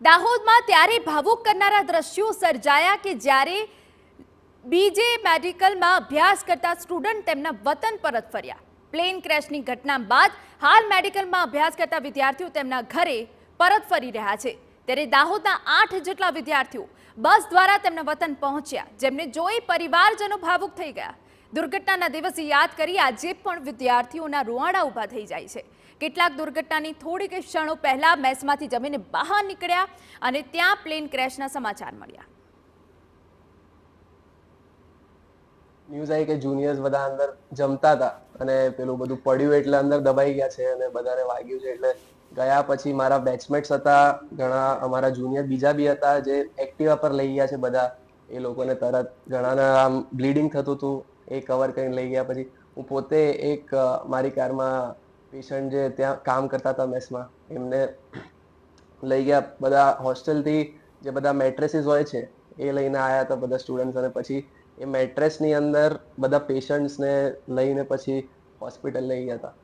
દાહોદમાં ત્યારે ભાવુક કરનારા દ્રશ્યો સર્જાયા કે જ્યારે બીજે મેડિકલમાં અભ્યાસ કરતા સ્ટુડન્ટ તેમના વતન પરત ફર્યા. પ્લેન ક્રેશની ઘટના બાદ હાલ મેડિકલમાં અભ્યાસ કરતા વિદ્યાર્થીઓ તેમના ઘરે પરત ફરી રહ્યા છે. ત્યારે દાહોદના 8 જેટલા વિદ્યાર્થીઓ બસ દ્વારા તેમના વતન પહોંચ્યા, જેમને જોઈ પરિવારજનો ભાવુક થઈ ગયા. દુર્ઘટનાના દિવસે યાદ કરી આજે પણ વિદ્યાર્થીઓના રૂવાડા ઊભા થઈ જાય છે. કેટલાક દુર્ઘટનાની થોડીક ક્ષણો પહેલા મેસમાંથી જમીને બહાર નીકળ્યા અને ત્યાં પ્લેન ક્રેશના સમાચાર મળ્યા. ન્યૂઝ આવી કે જુનિયર્સ બધા અંદર જમતા હતા અને પેલું બધું પડ્યું એટલે અંદર દબાઈ ગયા છે અને બધાને વાગ્યું છે. એટલે ગયા પછી મારા બેચમેટ્સ હતા, ઘણા અમારા જુનિયર બીજા બી હતા જે એક્ટિવા પર લઈ ગયા છે બધા. એ લોકોને તરત ઘણાને આમ બ્લીડિંગ થતું હતું, એ કવર કરીને લઈ ગયા. પછી હું પોતે એક મારી કારમાં પેશન્ટ જે ત્યાં કામ કરતા હતા મેસમાં, એમને લઈ ગયા. બધા હોસ્ટેલથી જે બધા મેટ્રેસીસ હોય છે એ લઈને આવ્યા હતા બધા સ્ટુડન્ટ્સ, અને પછી એ મેટ્રેસની અંદર બધા પેશન્ટ્સને લઈને પછી હોસ્પિટલ લઈ ગયા હતા.